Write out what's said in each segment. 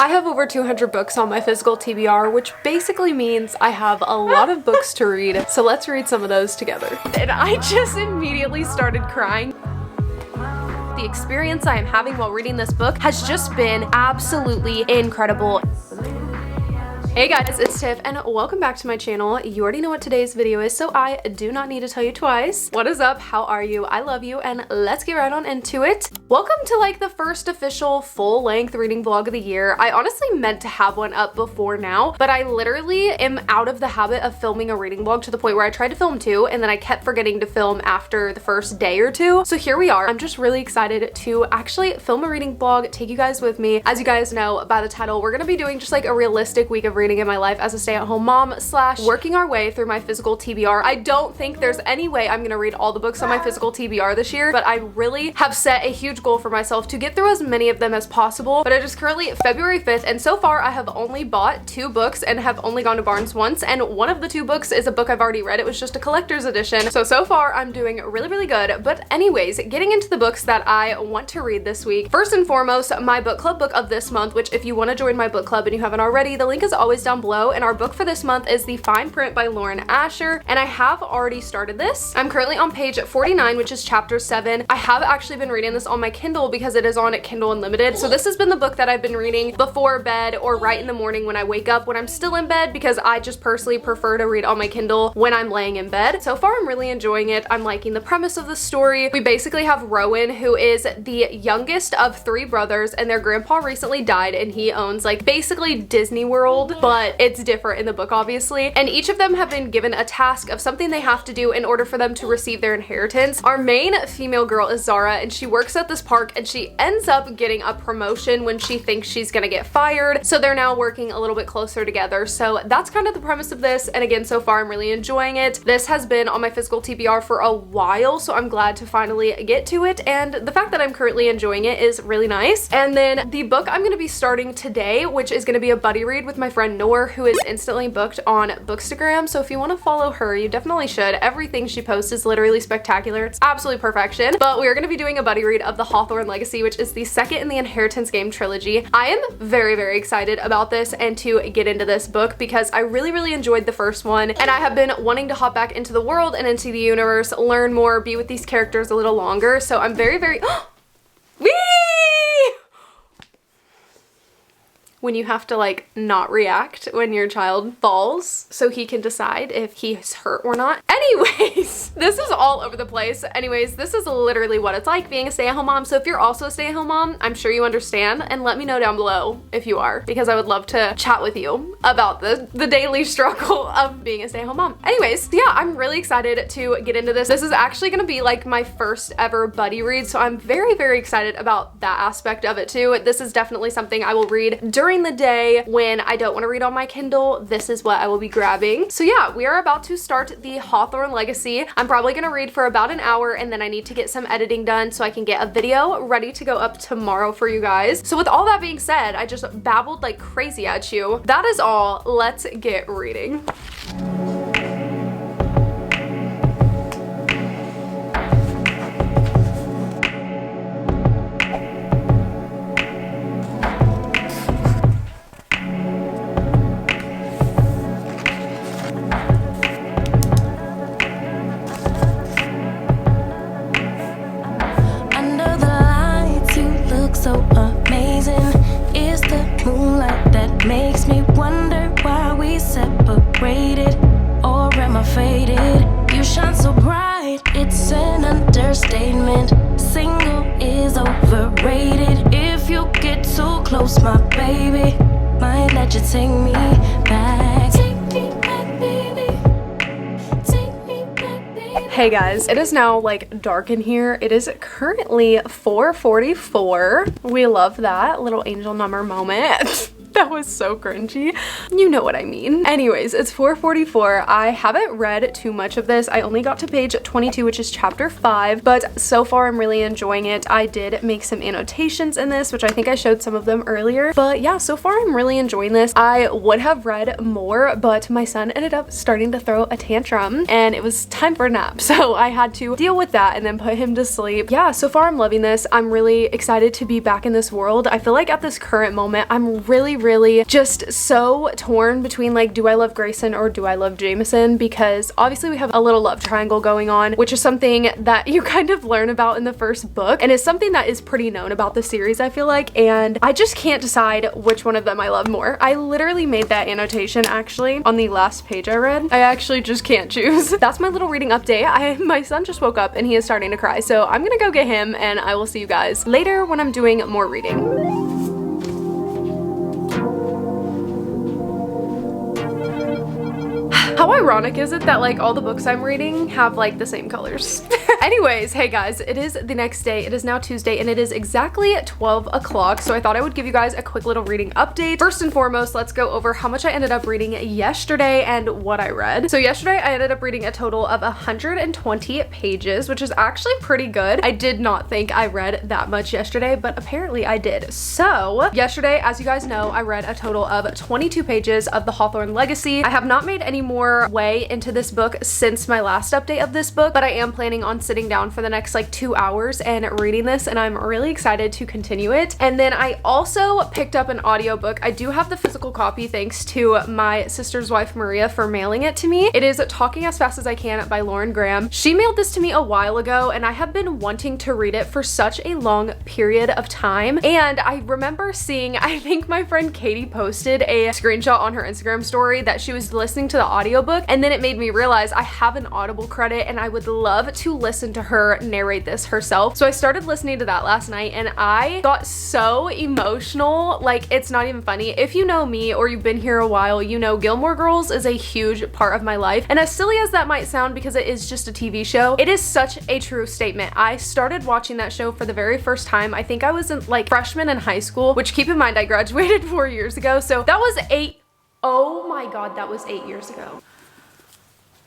I have over 200 books on my physical TBR, which basically means I have a lot of books to read, so let's read some of those together. And I just immediately started crying. The experience I am having while reading this book has just been absolutely incredible. Hey guys, it's Tiff and welcome back to my channel. You already know what today's video is, so I do not need to tell you twice. What is up? How are you? I love you, and let's get right on into it. Welcome to like the first official full-length reading vlog of the year. I honestly meant to have one up before now, but I literally am out of the habit of filming a reading vlog to the point where I tried to film two and then I kept forgetting to film after the first day or two. So here we are. I'm just really excited to actually film a reading vlog, take you guys with me. As you guys know by the title, we're gonna be doing just like a realistic week of reading in my life as a stay-at-home mom / working our way through my physical TBR. I don't think there's any way I'm gonna read all the books on my physical TBR this year, but I really have set a huge goal for myself to get through as many of them as possible. But it is currently February 5th, and so far I have only bought 2 books and have only gone to Barnes once, and one of the 2 books is a book I've already read. It was just a collector's edition. So far I'm doing really good. But anyways, getting into the books that I want to read this week. First and foremost, my book club book of this month, which if you want to join my book club and you haven't already, the link is always down below. And our book for this month is The Fine Print by Lauren Asher, and I have already started this. I'm currently on page 49, which is chapter 7. I have actually been reading this on my Kindle because it is on Kindle Unlimited. So this has been the book that I've been reading before bed or right in the morning when I wake up when I'm still in bed, because I just personally prefer to read on my Kindle when I'm laying in bed. So far I'm really enjoying it. I'm liking the premise of the story. We basically have Rowan, who is the youngest of 3 brothers, and their grandpa recently died, and he owns like basically Disney World, but it's different in the book obviously, and each of them have been given a task of something they have to do in order for them to receive their inheritance. Our main female girl is Zara, and she works at this park, and she ends up getting a promotion when she thinks she's gonna get fired, so they're now working a little bit closer together. So that's kind of the premise of this, and again, so far I'm really enjoying it. This has been on my physical TBR for a while, so I'm glad to finally get to it, and the fact that I'm currently enjoying it is really nice. And then the book I'm gonna be starting today, which is gonna be a buddy read with my friend Noor, who is instantly booked on Bookstagram. So if you want to follow her, you definitely should. Everything she posts is literally spectacular. It's absolutely perfection. But we are going to be doing a buddy read of the Hawthorne Legacy, which is the second in the Inheritance Game trilogy. I am very excited about this and to get into this book because I really enjoyed the first one, and I have been wanting to hop back into the world and into the universe, learn more, be with these characters a little longer. So I'm very Whee! When you have to like not react when your child falls so he can decide if he's hurt or not. Anyways, this is all over the place. Anyways, this is literally what it's like being a stay-at-home mom. So if you're also a stay-at-home mom, I'm sure you understand, and let me know down below if you are, because I would love to chat with you about the daily struggle of being a stay-at-home mom. Anyways, yeah, I'm really excited to get into this. This is actually gonna be like my first ever buddy read, so I'm very excited about that aspect of it too. This is definitely something I will read during the day when I don't want to read on my Kindle. This is what I will be grabbing. So yeah, we are about to start the Hawthorne Legacy. I'm probably gonna read for about an hour, and then I need to get some editing done so I can get a video ready to go up tomorrow for you guys. So with all that being said, I just babbled like crazy at you. That is all. Let's get reading. So amazing is the moonlight that makes me wonder why we separated, or am I faded? You shine so bright, it's an understatement. Single is overrated. If you get too close, my baby might let you take me back. Take me back, baby. Hey guys, it is now like dark in here. It is currently 4:44. We love that little angel number moment. That was so cringy. You know what I mean. Anyways, it's 4:44. I haven't read too much of this. I only got to page 22, which is chapter 5, but so far I'm really enjoying it. I did make some annotations in this, which I think I showed some of them earlier, but yeah, so far I'm really enjoying this. I would have read more, but my son ended up starting to throw a tantrum and it was time for a nap, so I had to deal with that and then put him to sleep. Yeah, so far I'm loving this. I'm really excited to be back in this world. I feel like at this current moment I'm really just so torn between like, do I love Grayson or do I love Jameson? Because obviously we have a little love triangle going on, which is something that you kind of learn about in the first book, and it's something that is pretty known about the series, I feel like, and I just can't decide which one of them I love more. I literally made that annotation actually on the last page I read. I actually just can't choose. That's my little reading update. My son just woke up and he is starting to cry, so I'm gonna go get him and I will see you guys later when I'm doing more reading. How ironic is it that like all the books I'm reading have like the same colors? Anyways, hey guys, it is the next day. It is now Tuesday and it is exactly 12 o'clock. So I thought I would give you guys a quick little reading update. First and foremost, let's go over how much I ended up reading yesterday and what I read. So yesterday I ended up reading a total of 120 pages, which is actually pretty good. I did not think I read that much yesterday, but apparently I did. So yesterday, as you guys know, I read a total of 22 pages of the Hawthorne Legacy. I have not made any more way into this book since my last update of this book, but I am planning on sitting down for the next like 2 hours and reading this, and I'm really excited to continue it. And then I also picked up an audiobook. I do have the physical copy thanks to my sister's wife Maria for mailing it to me. It is Talking as Fast as I Can by Lauren Graham. She mailed this to me a while ago and I have been wanting to read it for such a long period of time, and I remember seeing, I think my friend Katie posted a screenshot on her Instagram story that she was listening to the audiobook, and then it made me realize I have an Audible credit and I would love to listen to her narrate this herself. So I started listening to that last night and I got so emotional, like it's not even funny. If you know me or you've been here a while, you know Gilmore Girls is a huge part of my life, and as silly as that might sound because it is just a TV show, it is such a true statement. I started watching that show for the very first time, I think I was in like freshman in high school, which keep in mind I graduated 4 years ago, so that was oh my god, that was 8 years ago.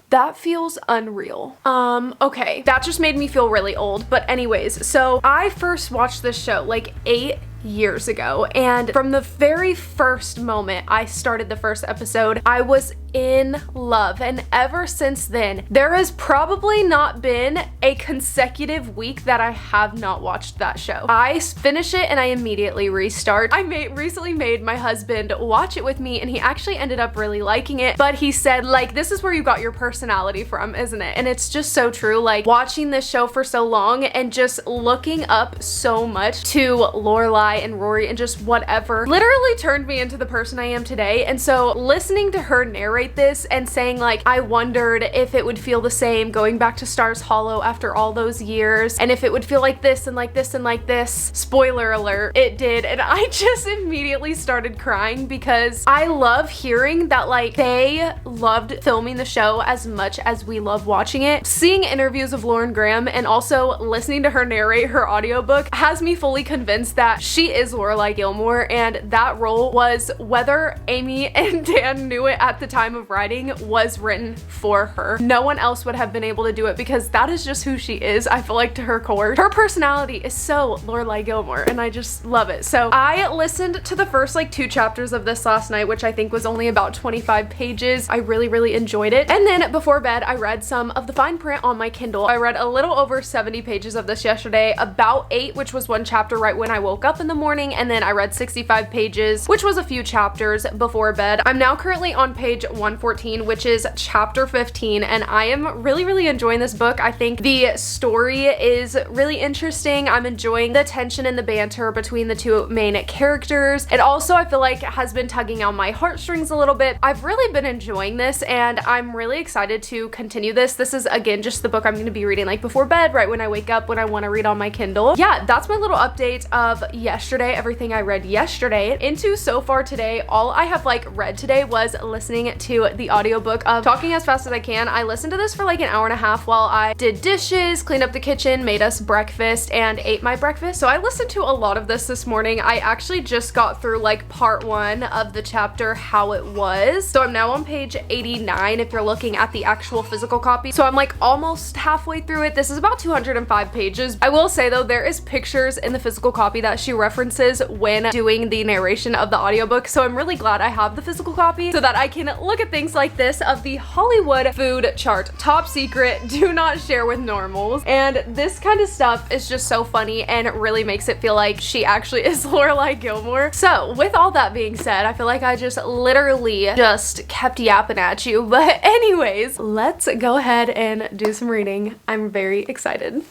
That feels unreal. Okay, that just made me feel really old, but anyways, so I first watched this show like 8 years ago, and from the very first moment I started the first episode, I was in love, and ever since then there has probably not been a consecutive week that I have not watched that show. I finish it and I immediately restart. I recently made my husband watch it with me and he actually ended up really liking it, but he said like, this is where you got your personality from, isn't it? And it's just so true. Like watching this show for so long and just looking up so much to Lorelai and Rory and just whatever literally turned me into the person I am today. And so listening to her narrate this and saying like, I wondered if it would feel the same going back to Stars Hollow after all those years, and if it would feel like this and like this and like this. Spoiler alert, it did. And I just immediately started crying because I love hearing that like they loved filming the show as much as we love watching it. Seeing interviews of Lauren Graham and also listening to her narrate her audiobook has me fully convinced that she is Lorelai Gilmore, and that role was, whether Amy and Dan knew it at the time of writing, was written for her. No one else would have been able to do it because that is just who she is. I feel like to her core, her personality is so Lorelai Gilmore and I just love it. So I listened to the first like 2 chapters of this last night, which I think was only about 25 pages. I really enjoyed it. And then before bed I read some of the fine print on my Kindle. I read a little over 70 pages of this yesterday, about 8, which was 1 chapter right when I woke up in the morning, and then I read 65 pages, which was a few chapters before bed. I'm now currently on page 114, which is chapter 15, and I am really enjoying this book. I think the story is really interesting. I'm enjoying the tension and the banter between the 2 main characters. It also, I feel like, has been tugging on my heartstrings a little bit. I've really been enjoying this and I'm really excited to continue this. This is again just the book I'm going to be reading like before bed, right when I wake up, when I want to read on my Kindle. Yeah, that's my little update of yesterday, everything I read yesterday. Into so far today, all I have like read today was listening to to the audiobook of Talking as Fast as I Can. I listened to this for like an hour and a half while I did dishes, cleaned up the kitchen, made us breakfast, and ate my breakfast. So I listened to a lot of this morning. I actually just got through like part 1 of the chapter How It Was. So I'm now on page 89 if you're looking at the actual physical copy. So I'm like almost halfway through it. This is about 205 pages. I will say though, there is pictures in the physical copy that she references when doing the narration of the audiobook. So I'm really glad I have the physical copy so that I can look at things like this of the Hollywood food chart. Top secret, do not share with normals. And this kind of stuff is just so funny and it really makes it feel like she actually is Lorelai Gilmore. So with all that being said, I feel like I just literally just kept yapping at you. But anyways, let's go ahead and do some reading. I'm very excited.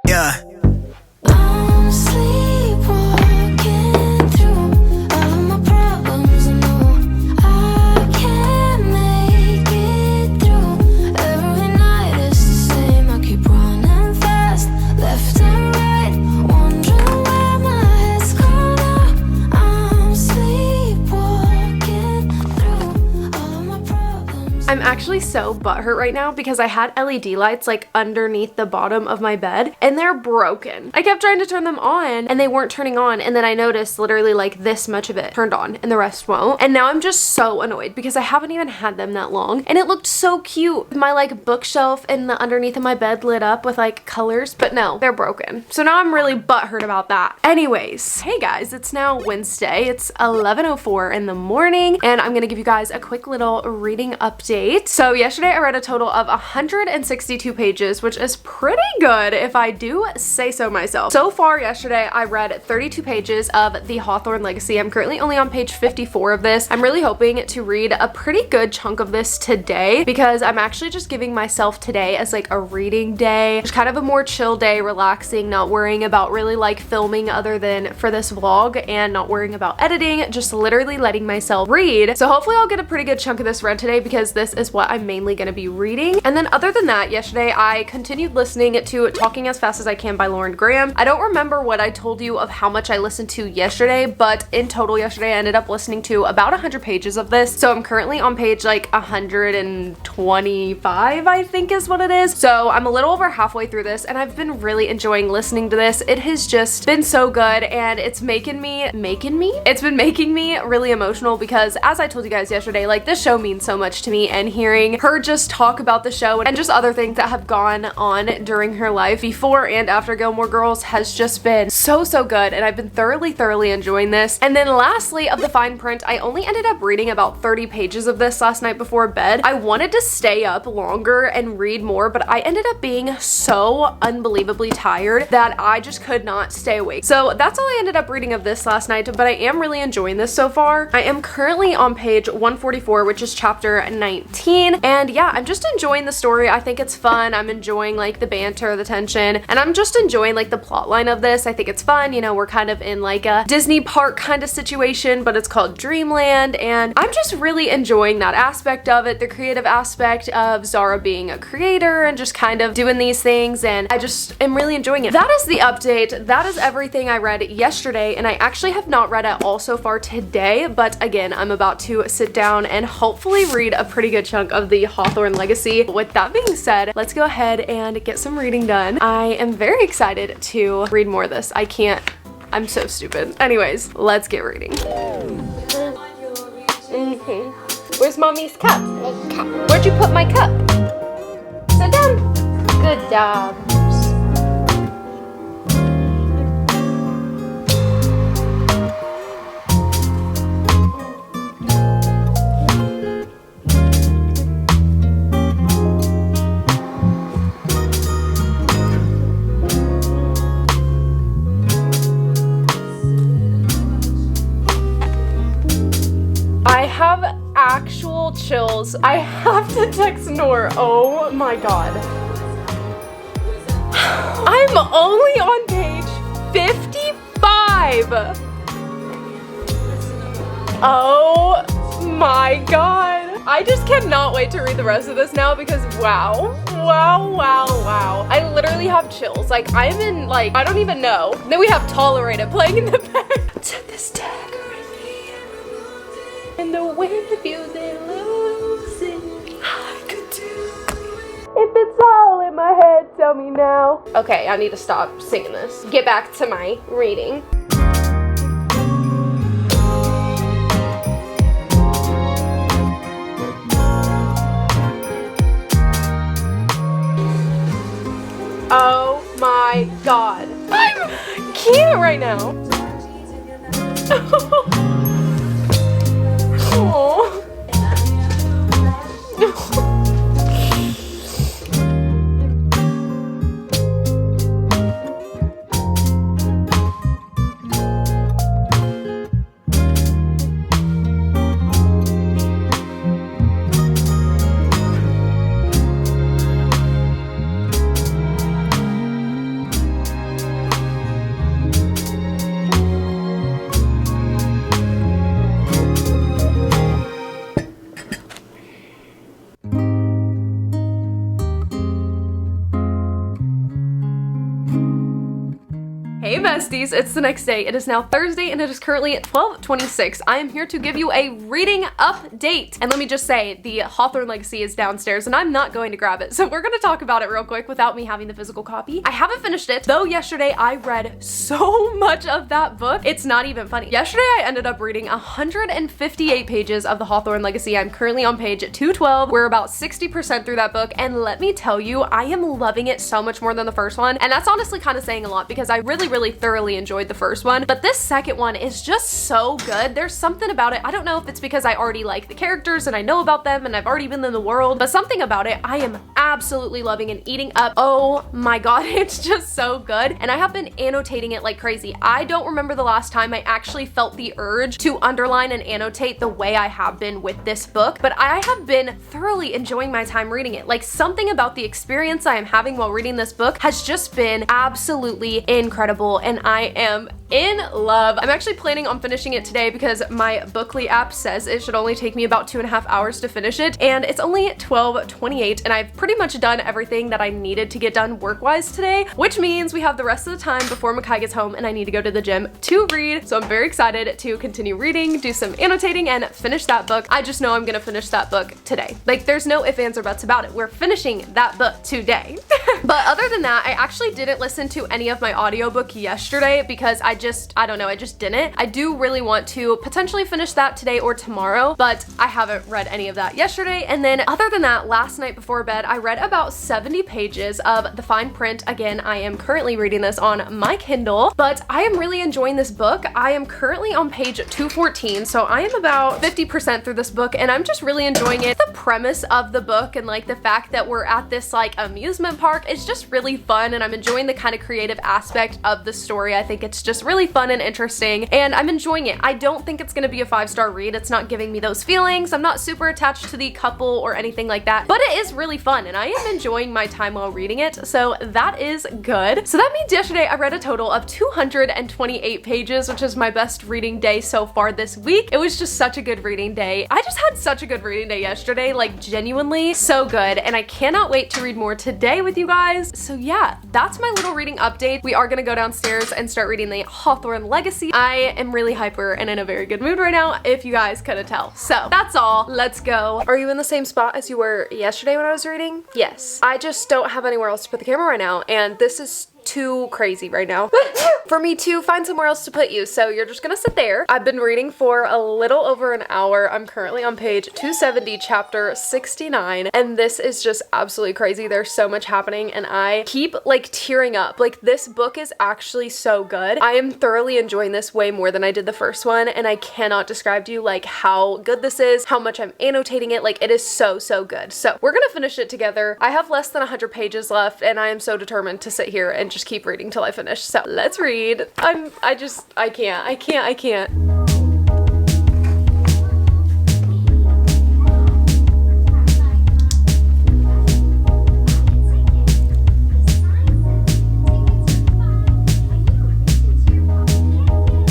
Yeah. I'm sleepwalking through all of my problems. I know I can't make it through. Every night it's the same. I keep running fast, left and right, wondering where my head's gone now. I'm sleepwalking through all of my problems. I'm actually so butthurt right now because I had LED lights like underneath the bottom of my bed and they're broken. I kept trying to turn them on and they weren't turning on, and then I noticed literally like this much of it turned on and the rest won't. And now I'm just so annoyed because I haven't even had them that long and it looked so cute. My like bookshelf and the underneath of my bed lit up with like colors, but no, they're broken. So now I'm really butthurt about that. Anyways, hey guys, it's now Wednesday. It's 11:04 in the morning and I'm gonna give you guys a quick little reading update. So yesterday I read a total of 162 pages, which is pretty good if I do say so myself. So far yesterday I read 32 pages of the Hawthorne Legacy. I'm currently only on page 54 of this. I'm really hoping to read a pretty good chunk of this today because I'm actually just giving myself today as like a reading day. It's kind of a more chill day, relaxing, not worrying about really like filming other than for this vlog and not worrying about editing, just literally letting myself read. So hopefully I'll get a pretty good chunk of this read today because this is what I'm mainly going to be reading. And then other than that, yesterday I continued listening to Talking as Fast as I Can by Lauren Graham. I don't remember what I told you of how much I listened to yesterday, but in total yesterday I ended up listening to about 100 pages of this. So I'm currently on page like 125, I think is what it is. So I'm a little over halfway through this and I've been really enjoying listening to this. It has just been so good and it's making me really emotional because as I told you guys yesterday, like this show means so much to me, and hearing her just talk about the show and just other things that have gone on during her life before and after Gilmore Girls has just been so good, and I've been thoroughly enjoying this. And then lastly, of the fine print, I only ended up reading about 30 pages of this last night before bed. I wanted to stay up longer and read more, but I ended up being so unbelievably tired that I just could not stay awake. So that's all I ended up reading of this last night, but I am really enjoying this so far. I am currently on page 144, which is chapter 19, and yeah, I'm just enjoying the story. I think it's fun. I'm enjoying like the banter, the tension, and I'm just enjoying like the plot line of this. I think it's fun. You know, we're kind of in like a Disney park kind of situation, but it's called Dreamland, and I'm just really enjoying that aspect of it, the creative aspect of Zara being a creator and just kind of doing these things, and I just am really enjoying it. That is the update. That is everything I read yesterday, and I actually have not read it all so far today, but again, I'm about to sit down and hopefully read a pretty good chunk of the Hawthorne Legacy. With that being said, let's go ahead and get some reading done. I am very excited to read more of this. I'm so stupid. Anyways, let's get reading. Where's mommy's cup? Where'd you put my cup? Sit down. Good job. I have actual chills. I have to text Noor. Oh my god. I'm only on page 55. Oh my god. I just cannot wait to read the rest of this now because wow. I literally have chills. Like I'm in like, I don't even know. Then we have Tolerate It playing in the back. Set this dagger in the wind if you then lose it. I could do. If it's all in my head, tell me now. Okay, I need to stop singing this. Get back to my reading. Oh my god. I'm cute right now. Oh. Hey besties, it's the next day. It is now Thursday and it is currently at 12:26. I am here to give you a reading update. And let me just say, the Hawthorne Legacy is downstairs and I'm not going to grab it. So we're gonna talk about it real quick without me having the physical copy. I haven't finished it, though yesterday I read so much of that book. It's not even funny. Yesterday I ended up reading 158 pages of the Hawthorne Legacy. I'm currently on page 212. We're about 60% through that book. And let me tell you, I am loving it so much more than the first one. And that's honestly kind of saying a lot because I really thoroughly enjoyed the first one, but this second one is just so good. There's something about it. I don't know if it's because I already like the characters and I know about them and I've already been in the world, but something about it I am absolutely loving and eating up. Oh my god, it's just so good. And I have been annotating it like crazy. I don't remember the last time I actually felt the urge to underline and annotate the way I have been with this book, but I have been thoroughly enjoying my time reading it. Like something about the experience I am having while reading this book has just been absolutely incredible. And I am in love. I'm actually planning on finishing it today because my Bookly app says it should only take me about 2.5 hours to finish it, and it's only 12:28 and I've pretty much done everything that I needed to get done work-wise today, which means we have the rest of the time before Makai gets home and I need to go to the gym to read. So I'm very excited to continue reading, do some annotating, and finish that book. I just know I'm gonna finish that book today. Like there's no ifs, ands, or buts about it. We're finishing that book today. But other than that, I actually didn't listen to any of my audiobook yesterday because I don't know, I just didn't. I do really want to potentially finish that today or tomorrow, but I haven't read any of that yesterday. And then other than that, last night before bed, I read about 70 pages of the fine print. Again, I am currently reading this on my Kindle, but I am really enjoying this book. I am currently on page 214, so I am about 50% through this book and I'm just really enjoying it. The premise of the book and like the fact that we're at this like amusement park is just really fun, and I'm enjoying the kind of creative aspect of the story. I think it's just really fun and interesting and I'm enjoying it. I don't think it's gonna be a 5-star read. It's not giving me those feelings. I'm not super attached to the couple or anything like that, but it is really fun and I am enjoying my time while reading it, so that is good. So that means yesterday I read a total of 228 pages, which is my best reading day so far this week. It was just such a good reading day. I just had such a good reading day yesterday, like genuinely so good, and I cannot wait to read more today with you guys. So yeah, that's my little reading update. We are gonna go downstairs and start reading the Hawthorne Legacy. I am really hyper and in a very good mood right now, if you guys couldn't tell. So that's all. Let's go. Are you in the same spot as you were yesterday when I was reading? Yes. I just don't have anywhere else to put the camera right now, and this is too crazy right now for me to find somewhere else to put you, so you're just gonna sit there. I've been reading for a little over an hour. I'm currently on page 270, chapter 69, and this is just absolutely crazy. There's so much happening and I keep like tearing up. Like this book is actually so good. I am thoroughly enjoying this way more than I did the first one, and I cannot describe to you like how good this is, how much I'm annotating it. Like it is so good. So we're gonna finish it together. I have less than 100 pages left and I am so determined to sit here and just keep reading till I finish. So let's read. I can't.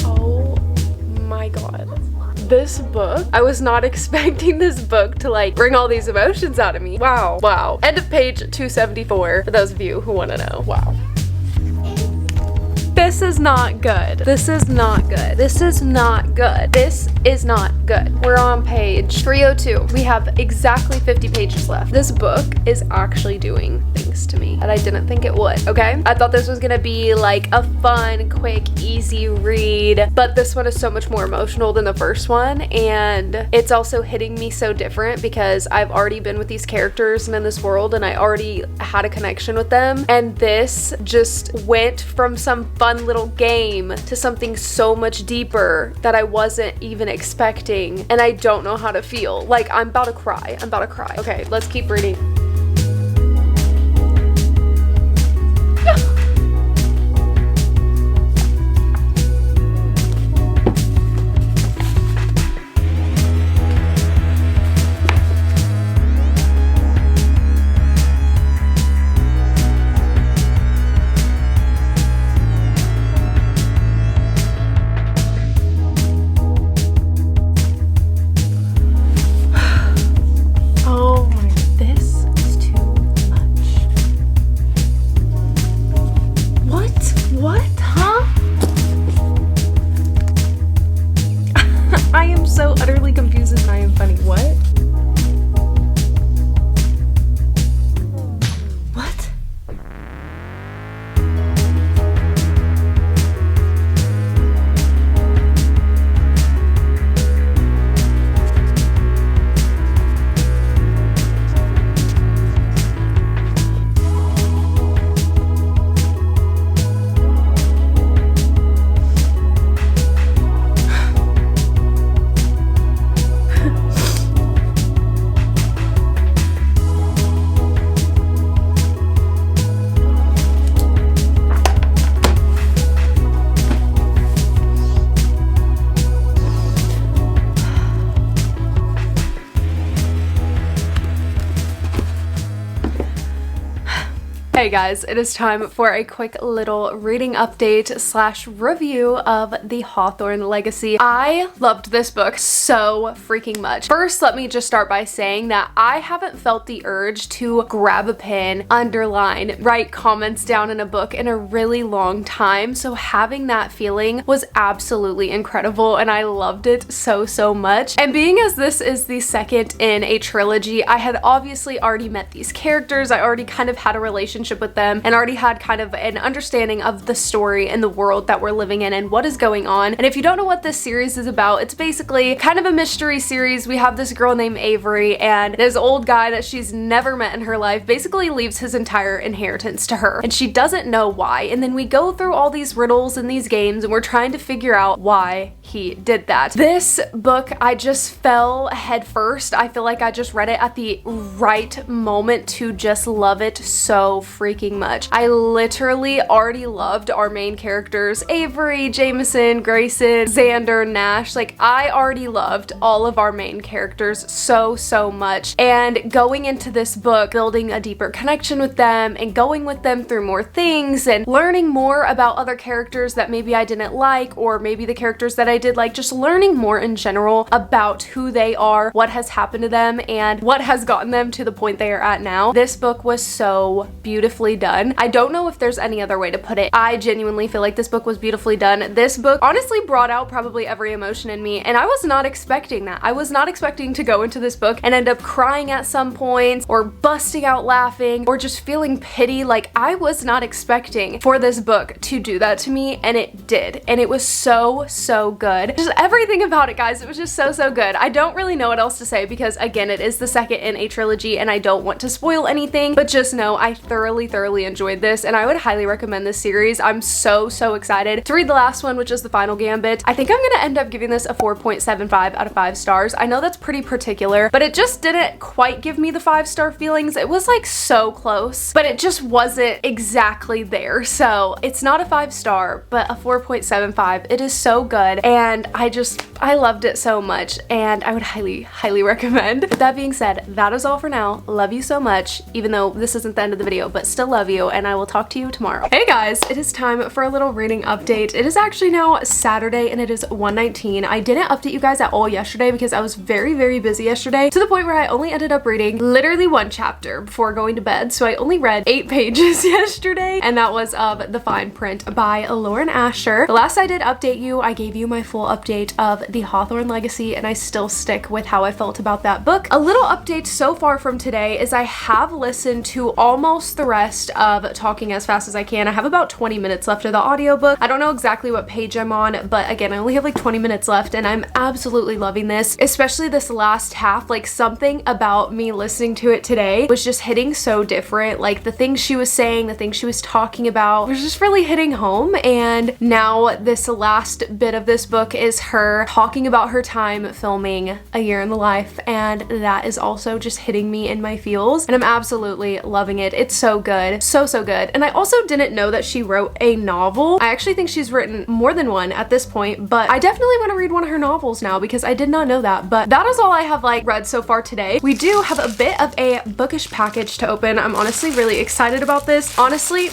Oh my god. This book, I was not expecting this book to like bring all these emotions out of me. Wow, wow. End of page 274 for those of you who want to know. Wow. This is not good. This is not good. This is not good. This is not good. We're on page 302. We have exactly 50 pages left. This book is actually doing things to me that I didn't think it would, okay? I thought this was gonna be like a fun, quick, easy read, but this one is so much more emotional than the first one, and it's also hitting me so different because I've already been with these characters and in this world, and I already had a connection with them, and this just went from some fun little game to something so much deeper that I wasn't even expecting, and I don't know how to feel. Like, I'm about to cry. I'm about to cry. Okay, let's keep reading. So utterly confused and I am funny. What? What? Hey guys, it is time for a quick little reading update slash review of the Hawthorne Legacy. I loved this book so freaking much. First, let me just start by saying that I haven't felt the urge to grab a pen, underline, write comments down in a book in a really long time. So having that feeling was absolutely incredible and I loved it so much. And being as this is the second in a trilogy, I had obviously already met these characters. I already kind of had a relationship with them and already had kind of an understanding of the story and the world that we're living in and what is going on. And if you don't know what this series is about, it's basically kind of a mystery series. We have this girl named Avery, and this old guy that she's never met in her life basically leaves his entire inheritance to her, and she doesn't know why. And then we go through all these riddles and these games and we're trying to figure out why he did that. This book, I just fell head first. I feel like I just read it at the right moment to just love it so freaking much. I literally already loved our main characters, Avery, Jameson, Grayson, Xander, Nash. Like, I already loved all of our main characters so much, and going into this book, building a deeper connection with them and going with them through more things and learning more about other characters that maybe I didn't like, or maybe the characters that I did like, just learning more in general about who they are, what has happened to them, and what has gotten them to the point they are at now. This book was so beautifully done. I don't know if there's any other way to put it. I genuinely feel like this book was beautifully done. This book honestly brought out probably every emotion in me, and I was not expecting that. I was not expecting to go into this book and end up crying at some points, or busting out laughing, or just feeling pity. Like, I was not expecting for this book to do that to me, and it did. And it was so good. Just everything about it, guys, it was just so good. I don't really know what else to say because, again, it is the second in a trilogy and I don't want to spoil anything, but just know I thoroughly enjoyed this, and I would highly recommend this series. I'm so excited to read the last one, which is the final gambit. I think I'm gonna end up giving this a 4.75 out of 5 stars. I know that's pretty particular, but it just didn't quite give me the 5-star feelings. It was like so close, but it just wasn't exactly there. So it's not a 5-star, but a 4.75. It is so good, and I loved it so much, and I would highly recommend. With that being said, that is all for now. Love you so much, even though this isn't the end of the video, but still love you, and I will talk to you tomorrow. Hey guys, it is time for a little reading update. It is actually now Saturday and it is 1:19. I didn't update you guys at all yesterday because I was very busy yesterday, to the point where I only ended up reading literally 1 chapter before going to bed. So I only read 8 pages yesterday, and that was of The Fine Print by Lauren Asher. The last I did update you, I gave you my full update of the Hawthorne Legacy, and I still stick with how I felt about that book. A little update so far from today is I have listened to almost the rest of Talking as Fast as I Can. I have about 20 minutes left of the audiobook. I don't know exactly what page I'm on, but again, I only have like 20 minutes left, and I'm absolutely loving this, especially this last half. Like, something about me listening to it today was just hitting so different. Like, the things she was saying, the things she was talking about was just really hitting home. And now this last bit of this book is her talking about her time filming A Year in the Life, and that is also just hitting me in my feels, and I'm absolutely loving it. It's so good, so good. And I also didn't know that she wrote a novel. I actually think she's written more than one at this point, but I definitely want to read one of her novels now because I did not know that. But that is all I have like read so far today. We do have a bit of a bookish package to open. I'm honestly really excited about this. Honestly,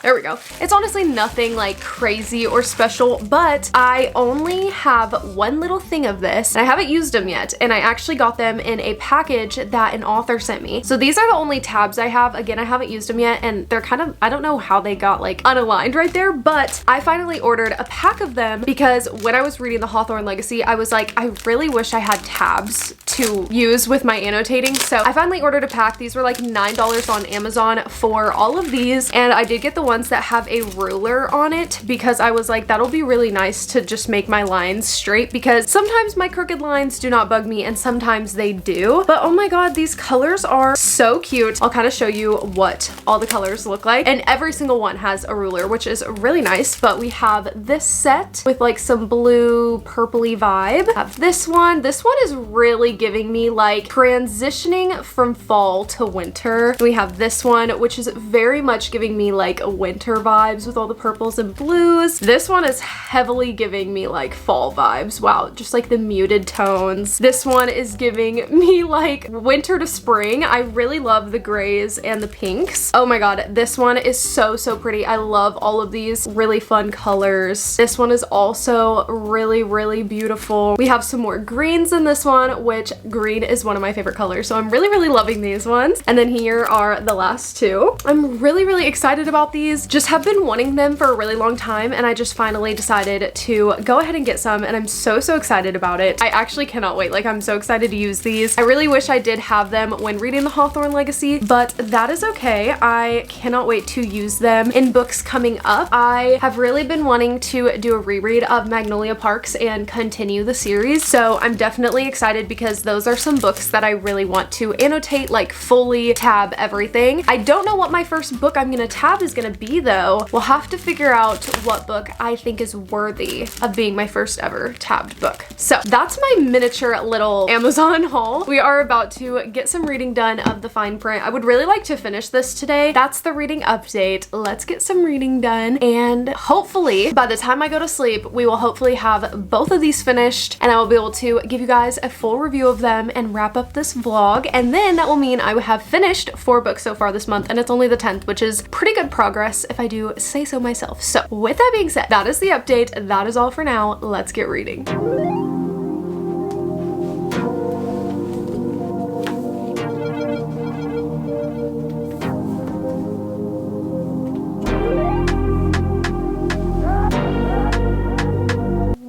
there we go. It's honestly nothing like crazy or special, but I only have one little thing of this, and I haven't used them yet, and I actually got them in a package that an author sent me. So these are the only tabs I have. Again, I haven't used them yet, and they're kind of, I don't know how they got like unaligned right there, but I finally ordered a pack of them because when I was reading the Hawthorne Legacy, I was like, I really wish I had tabs to use with my annotating. So I finally ordered a pack. These were like $9 on Amazon for all of these, and I did get the ones that have a ruler on it because I was like, that'll be really nice to just make my lines straight, because sometimes my crooked lines do not bug me and sometimes they do. But oh my god, these colors are so cute. I'll kind of show you what all the colors look like, and every single one has a ruler, which is really nice. But we have this set with like some blue purpley vibe. I have this one. This one is really giving me like transitioning from fall to winter. We have this one, which is very much giving me like a winter vibes with all the purples and blues. This one is heavily giving me like fall vibes. Wow, just like the muted tones. This one is giving me like winter to spring. I really love the grays and the pinks. Oh my god, this one is so pretty. I love all of these really fun colors. This one is also really beautiful. We have some more greens in this one, which green is one of my favorite colors, so I'm really loving these ones. And then here are the last two. I'm really excited about these. Just have been wanting them for a really long time, and I just finally decided to go ahead and get some, and I'm so excited about it. I actually cannot wait. Like, I'm so excited to use these. I really wish I did have them when reading the Hawthorne Legacy, but that is okay. I cannot wait to use them in books coming up. I have really been wanting to do a reread of Magnolia Parks and continue the series, so I'm definitely excited because those are some books that I really want to annotate, like fully tab everything. I don't know what my first book I'm gonna tab is gonna be though. We'll have to figure out what book I think is worthy of being my first ever tabbed book. So that's my miniature little Amazon haul. We are about to get some reading done of The Fine Print. I would really like to finish this today. That's the reading update. Let's get some reading done, and hopefully by the time I go to sleep, we will hopefully have both of these finished, and I will be able to give you guys a full review of them and wrap up this vlog. And then that will mean I will have finished 4 books so far this month, and it's only the 10th, which is pretty good progress if I do say so myself. So with that being said, that is the update. That is all for now. Let's get reading.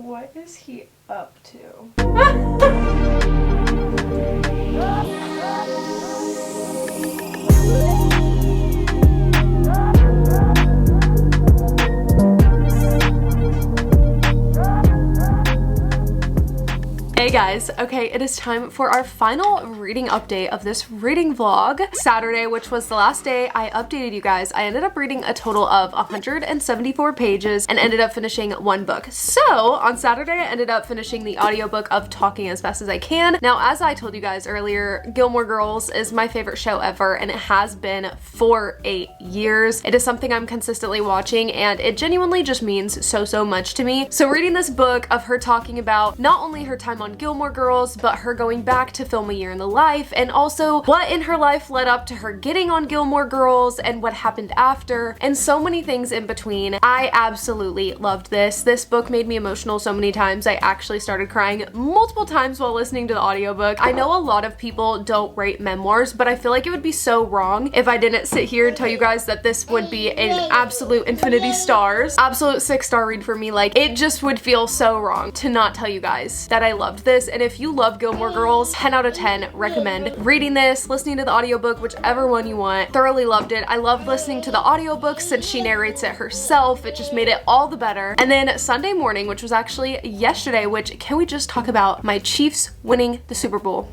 What is he up to? Hey guys, okay, it is time for our final reading update of this reading vlog. Saturday, which was the last day I updated you guys, I ended up reading a total of 174 pages and ended up finishing one book. So on Saturday, I ended up finishing the audiobook of Talking as Fast as I Can. Now, as I told you guys earlier, Gilmore Girls is my favorite show ever, and it has been for 8 years. It is something I'm consistently watching, and it genuinely just means so much to me. So reading this book of her talking about not only her time on Gilmore Girls, but her going back to film A Year in the Life, and also what in her life led up to her getting on Gilmore Girls and what happened after, and so many things in between. I absolutely loved this. This book made me emotional so many times. I actually started crying multiple times while listening to the audiobook. I know a lot of people don't rate memoirs, but I feel like it would be so wrong if I didn't sit here and tell you guys that this would be an absolute infinity stars, absolute 6-star read for me. Like, it just would feel so wrong to not tell you guys that I loved this. And if you love Gilmore Girls, 10 out of 10 recommend reading this, listening to the audiobook, whichever one you want. Thoroughly loved it. I loved listening to the audiobook since she narrates it herself. It just made it all the better. And then Sunday morning, which was actually yesterday, which can we just talk about my Chiefs winning the Super Bowl?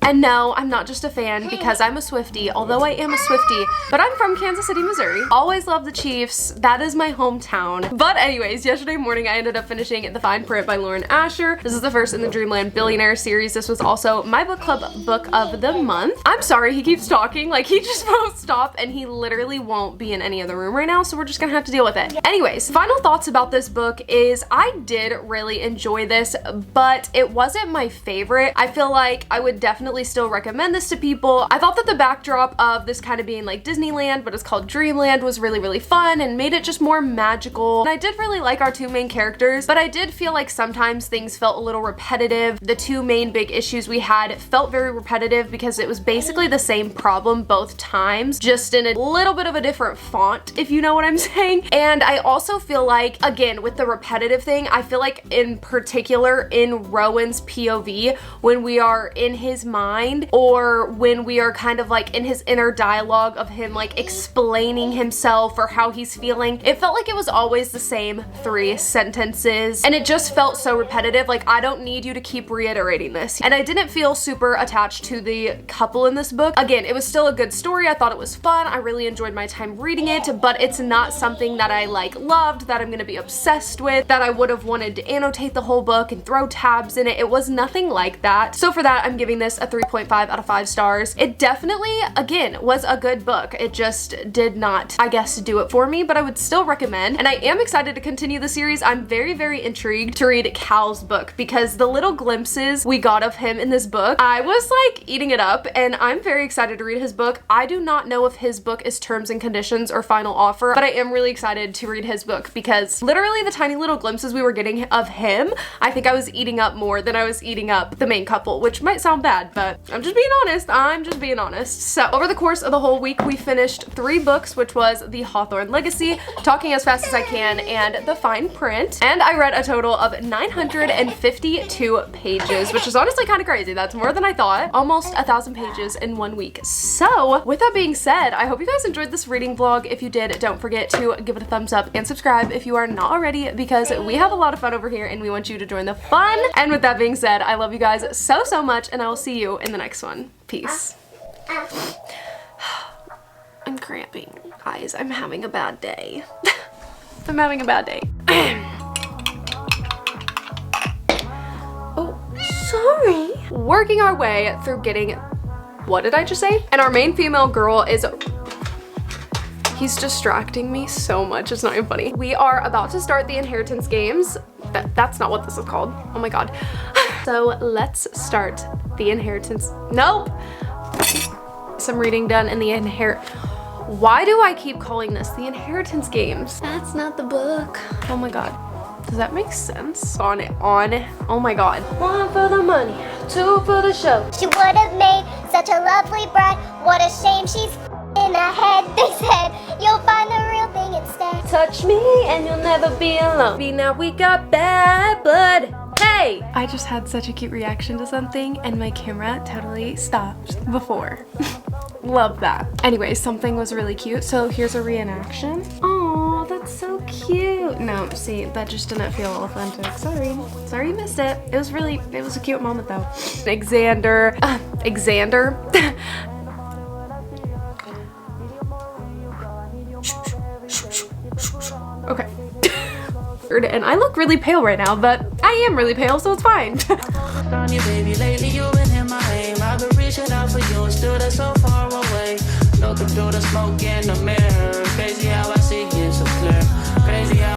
And no, I'm not just a fan because I'm a Swiftie, although I am a Swiftie, but I'm from Kansas City, Missouri. Always love the Chiefs. That is my hometown. But anyways, yesterday morning I ended up finishing The Fine Print by Lauren Asher. This is the first in the Dreamland Billionaire series. This was also my book club book of the month. I'm sorry, he keeps talking. Like, he just won't stop, and he literally won't be in any other room right now, so we're just gonna have to deal with it. Anyways, final thoughts about this book is I did really enjoy this, but it wasn't my favorite. I feel like I would definitely still recommend this to people. I thought that the backdrop of this kind of being like Disneyland, but it's called Dreamland, was really fun and made it just more magical. And I did really like our two main characters, but I did feel like sometimes things felt a little repetitive. The two main big issues we had felt very repetitive because it was basically the same problem both times, just in a little bit of a different font, if you know what I'm saying. And I also feel like, again, with the repetitive thing, I feel like in particular in Rowan's POV, when we are in his mind, or when we are kind of like in his inner dialogue of him like explaining himself or how he's feeling, it felt like it was always the same 3 sentences, and it just felt so repetitive. Like, I don't need you to keep reiterating this. And I didn't feel super attached to the couple in this book. Again, it was still a good story. I thought it was fun. I really enjoyed my time reading it, but it's not something that I like loved, that I'm gonna be obsessed with, that I would have wanted to annotate the whole book and throw tabs in it. It was nothing like that. So for that, I'm giving this a 3.5 out of 5 stars. It definitely, again, was a good book. It just did not, I guess, do it for me, but I would still recommend. And I am excited to continue the series. I'm very intrigued to read Cal's book because the little glimpses we got of him in this book, I was like eating it up, and I'm very excited to read his book. I do not know if his book is Terms and Conditions or Final Offer, but I am really excited to read his book because literally the tiny little glimpses we were getting of him, I think I was eating up more than I was eating up the main couple, which might sound bad, but I'm just being honest. I'm just being honest. So over the course of the whole week, we finished 3 books, which was The Hawthorne Legacy, Talking as Fast as I Can, and The Fine Print. And I read a total of 952 pages, which is honestly kind of crazy. That's more than I thought. Almost 1,000 pages in 1 week. So with that being said, I hope you guys enjoyed this reading vlog. If you did, don't forget to give it a thumbs up and subscribe if you are not already, because we have a lot of fun over here and we want you to join the fun. And with that being said, I love you guys so much, and I will see you in the next one. Peace. I'm cramping. Guys, I'm having a bad day. I'm having a bad day. Oh, sorry. Working our way through getting, what did I just say? And our main female girl is, he's distracting me so much, it's not even funny. We are about to start the inheritance games. That's not what this is called. Oh my God. So let's start the inheritance. Nope. Some reading done in the why do I keep calling this the inheritance games? That's not the book. Oh my God. Does that make sense? On. Oh my God. 1 for the money, 2 for the show. She would have made such a lovely bride. What a shame she's in the head. They said you'll find the real thing instead. Touch me and you'll never be alone. Now we got bad blood. Hey! I just had such a cute reaction to something and my camera totally stopped before. Love that. Anyway, something was really cute, so here's a reenaction. Oh, that's it's so cute. No, see, that just didn't feel authentic. Sorry you missed it. It was a cute moment though. Xander. Okay. And I look really pale right now, but I am really pale, so it's fine. Baby, lately you've been in my aim. I've been reaching out for you and still that's so far away. Looking through the smoke in the mirror. Crazy how I see you so clear. Crazy how